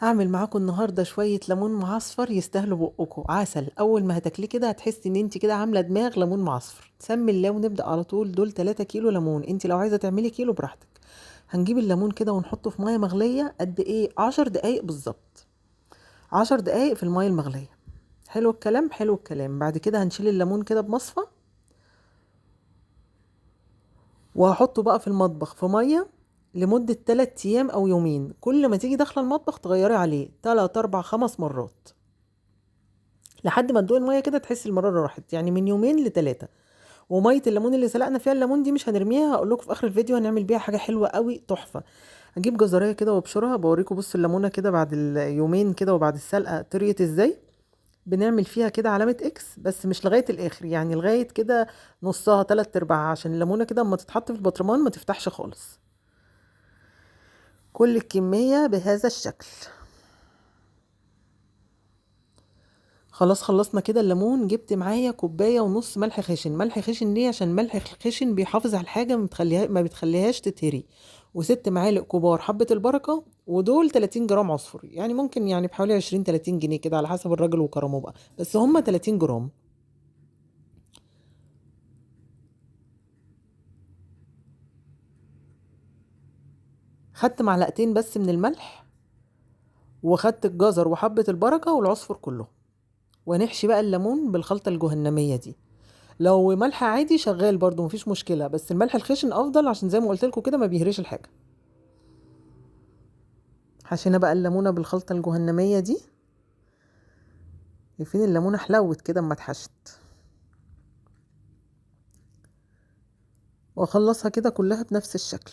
هعمل معاكم النهارده شويه ليمون معصفر يستاهلوا بقكم عسل. اول ما هتاكليه كده هتحسي ان انت كده عامله دماغ ليمون معصفر. سمي الله ونبدا على طول. دول 3 كيلو ليمون، انت لو عايزه تعملي كيلو براحتك. هنجيب الليمون كده ونحطه في ميه مغليه قد ايه 10 دقايق بالظبط. 10 دقايق في الميه المغليه. حلو الكلام حلو الكلام. بعد كده هنشيل الليمون كده بمصفى، وهحطه بقى في المطبخ في ميه لمدة 3 ايام او يومين. كل ما تيجي داخله المطبخ تغيري عليه 3 4 5 مرات لحد ما تدوقي الميه كده تحسي المراره راحت، يعني من يومين لثلاثه. وميه الليمون اللي سلقنا فيها الليمون دي مش هنرميها، هقول لكم في اخر الفيديو هنعمل بيها حاجه حلوه قوي تحفه. هجيب جزريه كده وابشرها، بوريكم بصوا الليمونه كده بعد اليومين كده وبعد السلقه طريت ازاي. بنعمل فيها كده علامه اكس بس مش لغايه الاخر، يعني لغايه كده نصها 3/4، عشان الليمونه كده اما تتحط في البطرمان ما تفتحش خالص. كل الكميه بهذا الشكل. خلاص خلصنا كده الليمون. جبت معايا كوبايه ونص ملح خشن. ملح خشن ليه؟ عشان ملح الخشن بيحافظ على الحاجه، ما بتخليهاش تتهري. وست معالق كبار حبه البركه، ودول 30 جرام عصفر، يعني ممكن يعني بحوالي 20 30 جنيه كده على حسب الراجل وكرمه بقى، بس هم 30 جرام. خدت معلقتين بس من الملح، وخدت الجزر وحبه البركه والعصفر كله. ونحشي بقى الليمون بالخلطه الجهنميه دي. لو ملح عادي شغال برضو مفيش مشكله، بس الملح الخشن افضل عشان زي ما قلت لكم كده ما بيهريش الحاجه. حشينا بقى الليمونه بالخلطه الجهنميه دي. فين الليمونه حلوت كده اما اتحشت. واخلصها كده كلها بنفس الشكل.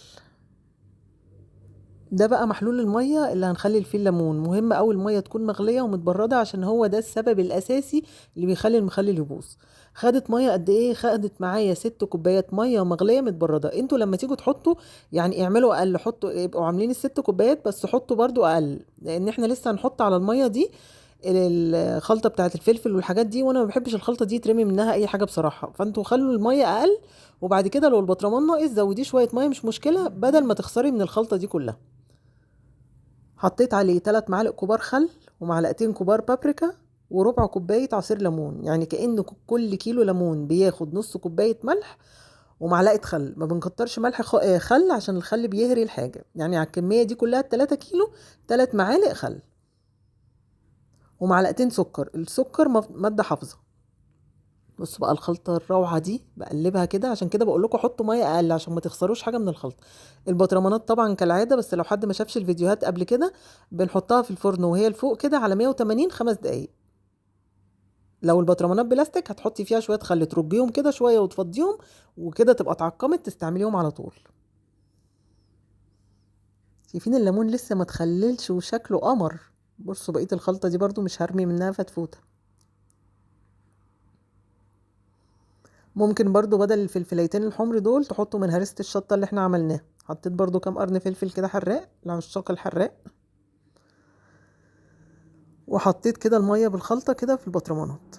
ده بقى محلول الميه اللي هنخلي فيه الليمون. مهم قوي الميه تكون مغليه ومتبرده، عشان هو ده السبب الاساسي اللي بيخلي المخلل يبوظ. خدت ميه قد ايه؟ خدت معايا 6 كوبايات ميه مغليه متبرده. انتوا لما تيجوا تحطوا يعني اعملوا اقل، حطوا يبقوا عاملين ال6 كوبايات بس حطوا برضو اقل، لان احنا لسه هنحط على الميه دي الخلطه بتاعه الفلفل والحاجات دي، وانا ما بحبش الخلطه دي ترمي منها اي حاجه بصراحه. فانتوا خلوا الميه اقل، وبعد كده لو البطرمان ناقص زوديه شويه ميه مش مشكله، بدل ما تخسري من الخلطه دي كلها. حطيت عليه 3 معالق كبار خل، ومعلقتين كبار بابريكا، وربع كوبايه عصير ليمون. يعني كأن كل كيلو ليمون بياخد نص كوبايه ملح ومعلقه خل. ما بنكترش ملح خل عشان الخل بيهري الحاجه. يعني على الكميه دي كلها 3 كيلو 3 معالق خل، ومعلقتين سكر. السكر ماده حافظه. بصوا بقى الخلطه الروعه دي بقلبها كده، عشان كده بقول لكم حطوا ميه اقل عشان ما تخسروش حاجه من الخلطه. البطرمانات طبعا كالعاده، بس لو حد ما شافش الفيديوهات قبل كده، بنحطها في الفرن وهي لفوق كده على 180 5 دقايق. لو البطرمانات بلاستيك هتحطي فيها شويه خل ترجيهم كده شويه وتفضيهم، وكده تبقى اتعقمت تستعمليهم على طول. شايفين الليمون لسه ما تخللش وشكله قمر. بصوا بقيه الخلطه دي برضو مش هرمي منها فتفوته. ممكن برضو بدل الفلفليتين الحمر دول تحطوا من هريسة الشطة اللي احنا عملناها. حطيت برضو كام قرن فلفل كده حراق لعشاق الحراق. وحطيت كده المية بالخلطة كده في البطرمانات.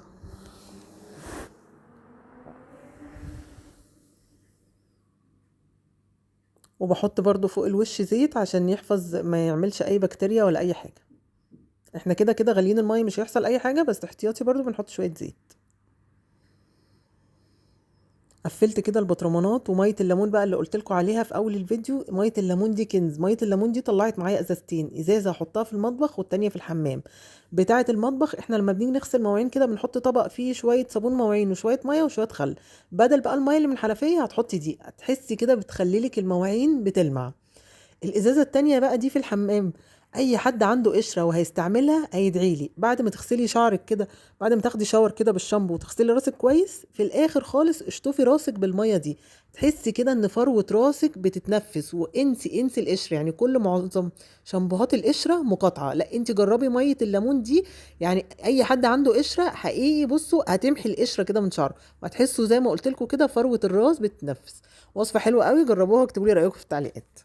وبحط برضو فوق الوش زيت عشان يحفظ ما يعملش اي بكتيريا ولا اي حاجة. احنا كده كده غاليين المية مش هيحصل اي حاجة، بس احتياطي برضو بنحط شوية زيت. قفلت كده البطرمانات. وميه الليمون بقى اللي قلت لكم عليها في اول الفيديو، ميه الليمون دي كنز. ميه الليمون دي طلعت معايا ازازتين، ازازه احطها في المطبخ والتانية في الحمام. بتاعه المطبخ احنا لما بنيجي نغسل مواعين كده بنحط طبق فيه شويه صابون مواعين وشويه ميه وشويه خل. بدل بقى الميه اللي من الحنفيه هتحطي دي، هتحسي كده بتخليلك المواعين بتلمع. الازازه التانية بقى دي في الحمام. اي حد عنده قشره وهيستعملها هيدعي لي. بعد ما تغسلي شعرك كده، بعد ما تاخدي شاور كده بالشامبو وتغسلي راسك كويس، في الاخر خالص اشطفي راسك بالميه دي. تحسي كده ان فروه راسك بتتنفس، وانسي القشره. يعني كل معظم شامبوهات القشره مقاطعه، لا انت جربي ميه الليمون دي. يعني اي حد عنده قشره حقيقي بصوا هتمحي القشره كده من شعره، وهتحسوا زي ما قلت لكم كده فروه الراس بتتنفس. وصفه حلوه قوي، جربوها واكتبوا لي رايكم في التعليقات.